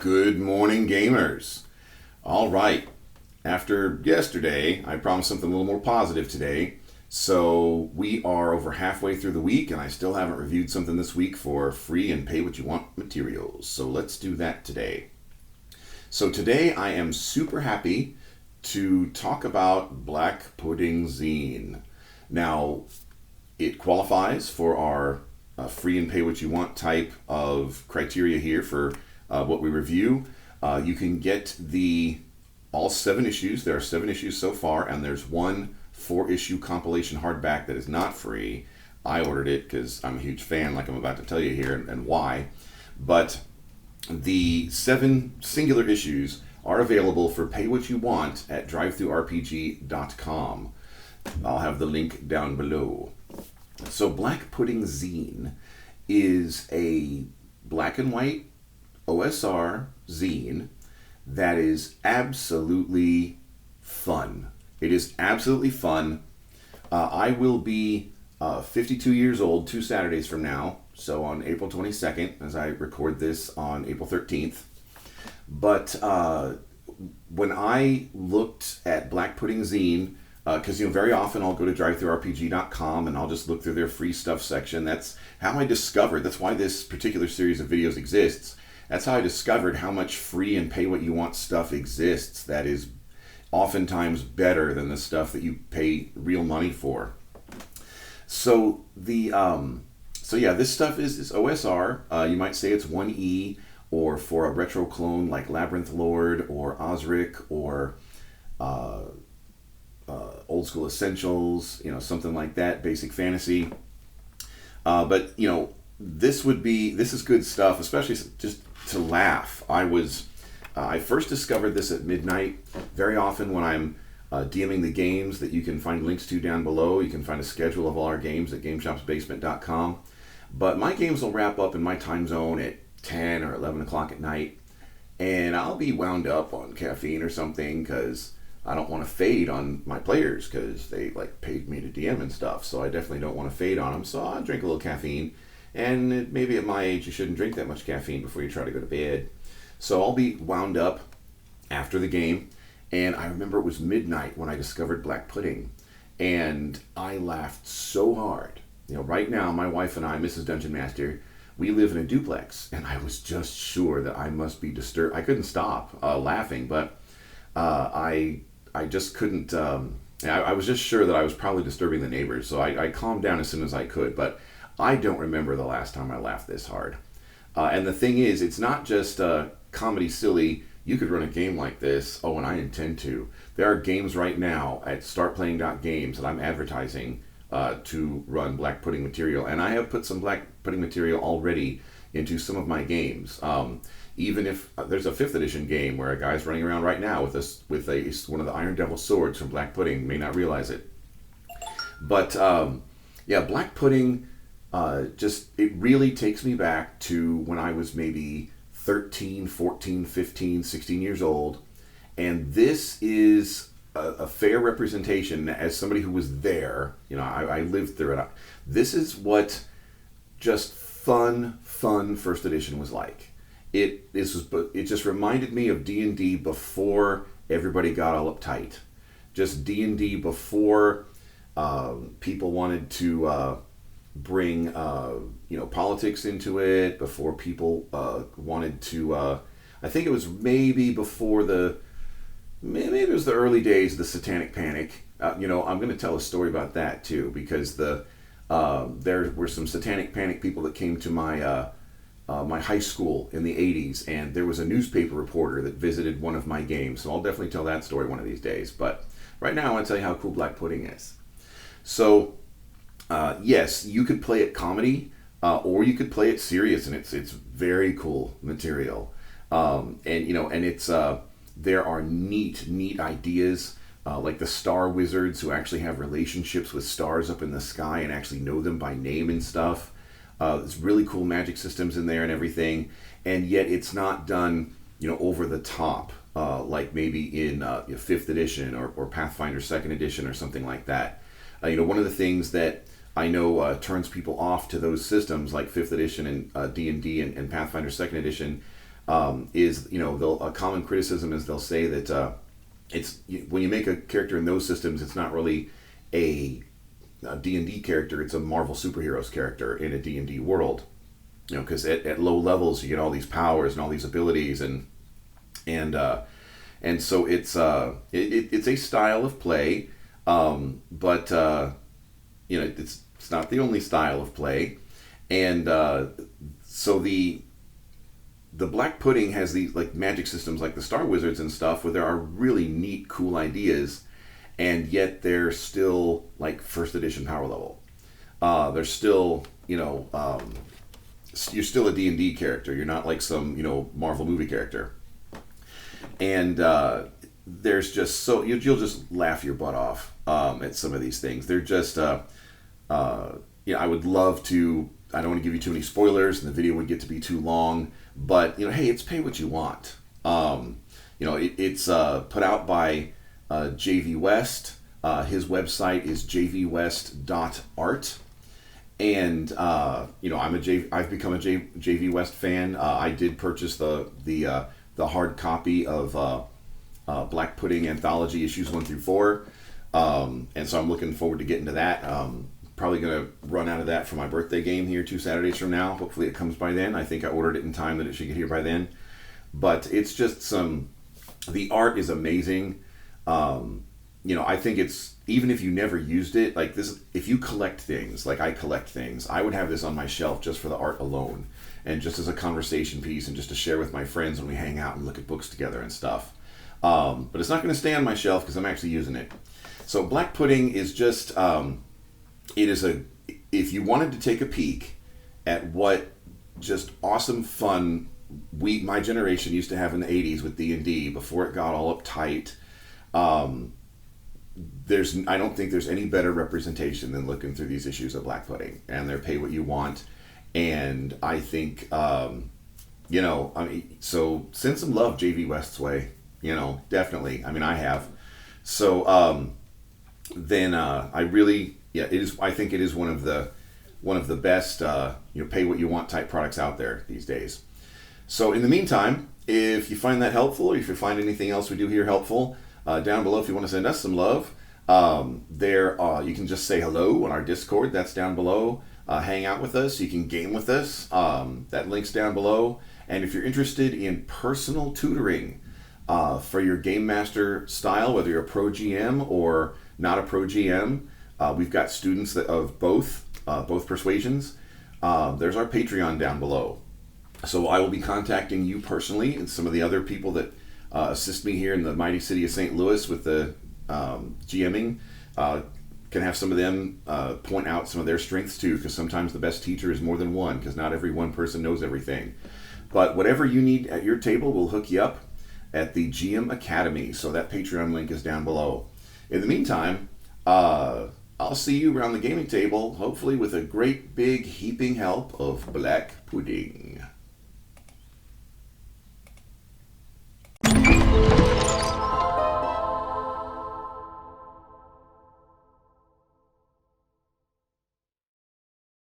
Good morning, gamers. All right. After yesterday, I promised something a little more positive today. So we are over halfway through the week, and I still haven't reviewed something this week for free and pay what you want materials. So let's do that today. So today I am super happy to talk about Black Pudding Zine. Now, it qualifies for our free and pay what you want type of criteria here for what we review. You can get all 7 issues. There are 7 issues so far, and there's one 4-issue compilation hardback that is not free. I ordered it because I'm a huge fan, like I'm about to tell you here, and why. But the 7 singular issues are available for pay what you want at drivethrurpg.com. I'll have the link down below. So Black Pudding Zine is a black and white OSR zine that is absolutely fun. It is absolutely fun. I will be 52 years old 2 Saturdays from now, so on April 22nd, as I record this on April 13th. But when I looked at Black Pudding Zine, because very often I'll go to drivethrurpg.com and I'll just look through their free stuff section. That's how I discovered, that's why this particular series of videos exists. That's how I discovered how much free and pay what you want stuff exists that is oftentimes better than the stuff that you pay real money for. So this stuff is OSR. You might say it's 1E, or for a retro clone like Labyrinth Lord or Osric or Old School Essentials, something like that, basic fantasy. But this is good stuff, especially just to laugh. I first discovered this at midnight. Very often when I'm DMing the games that you can find links to down below, you can find a schedule of all our games at gameshopsbasement.com. But my games will wrap up in my time zone at 10 or 11 o'clock at night, and I'll be wound up on caffeine or something because I don't want to fade on my players because they paid me to DM and stuff. So I definitely don't want to fade on them. So I'll drink a little caffeine. And maybe at my age, you shouldn't drink that much caffeine before you try to go to bed. So I'll be wound up after the game. And I remember it was midnight when I discovered Black Pudding. And I laughed so hard. Right now, my wife and I, Mrs. Dungeon Master, we live in a duplex. And I was just sure that I must be disturbed. I couldn't stop laughing, but I just couldn't. I was just sure that I was probably disturbing the neighbors. So I calmed down as soon as I could. But I don't remember the last time I laughed this hard. And the thing is, it's not just comedy silly. You could run a game like this. Oh, and I intend to. There are games right now at startplaying.games that I'm advertising to run Black Pudding material. And I have put some Black Pudding material already into some of my games. Even if there's a 5th edition game where a guy's running around right now with one of the Iron Devil swords from Black Pudding, may not realize it. But Black Pudding, it really takes me back to when I was maybe 13, 14, 15, 16 years old. And this is a fair representation as somebody who was there. I lived through it. This is what just fun 1st edition was like. It just reminded me of D&D before everybody got all uptight. Just D&D before people wanted to bring politics into it, before people wanted to I think it was maybe it was the early days of the Satanic Panic. I'm going to tell a story about that too, because there were some Satanic Panic people that came to my my high school in the 80s, and there was a newspaper reporter that visited one of my games. So I'll definitely tell that story one of these days. But right now I want to tell you how cool Black Pudding is. So yes, you could play it comedy, or you could play it serious, and it's very cool material. And it's there are neat ideas, like the Star Wizards, who actually have relationships with stars up in the sky and actually know them by name and stuff. There's really cool magic systems in there and everything, and yet it's not done, over the top, like maybe in 5th edition or Pathfinder 2nd edition or something like that. One of the things that I know turns people off to those systems like 5th edition and D&D and Pathfinder 2nd edition is, a common criticism is they'll say that when you make a character in those systems, it's not really a D&D character, it's a Marvel superheroes character in a D&D world. Because at low levels you get all these powers and all these abilities, and so it's a style of play, but it's not the only style of play, and so the Black Pudding has these like magic systems like the Star Wizards and stuff, where there are really neat, cool ideas, and yet they're still like first edition power level. They're still, you're still a D&D character. You're not like some, Marvel movie character. And there's just you'll just laugh your butt off at some of these things. They're just, I would love to. I don't want to give you too many spoilers, and the video would get to be too long. But hey, it's pay what you want. It's put out by JV West. His website is jvwest.art. And I've become a JV West fan. I did purchase the hard copy of Black Pudding Anthology issues 1 through 4, and so I'm looking forward to getting to that. Probably going to run out of that for my birthday game here 2 Saturdays from now. Hopefully it comes by then. I think I ordered it in time that it should get here by then. But it's just the art is amazing. I think it's, even if you never used it, like this, if you collect things, like I collect things, I would have this on my shelf just for the art alone, and just as a conversation piece, and just to share with my friends when we hang out and look at books together and stuff. But it's not going to stay on my shelf because I'm actually using it. So Black Pudding is just, if you wanted to take a peek at what just awesome fun my generation used to have in the 80s with D&D before it got all uptight, I don't think there's any better representation than looking through these issues of Black Pudding, and they're pay what you want. And I think, so send some love JV West's way, definitely. I mean, I have. So then I really, it is. I think it is one of the best, pay what you want type products out there these days. So in the meantime, if you find that helpful, or if you find anything else we do here helpful, down below, if you want to send us some love, you can just say hello on our Discord. That's down below. Hang out with us. You can game with us. That link's down below. And if you're interested in personal tutoring for your Game Master style, whether you're a pro GM or not a pro GM, we've got students of both persuasions. There's our Patreon down below. So I will be contacting you personally and some of the other people that assist me here in the mighty city of St. Louis with the GMing. Can have some of them point out some of their strengths too, because sometimes the best teacher is more than one, because not every one person knows everything. But whatever you need at your table, we'll hook you up at the GM Academy. So that Patreon link is down below. In the meantime, I'll see you around the gaming table, hopefully with a great big heaping help of Black Pudding.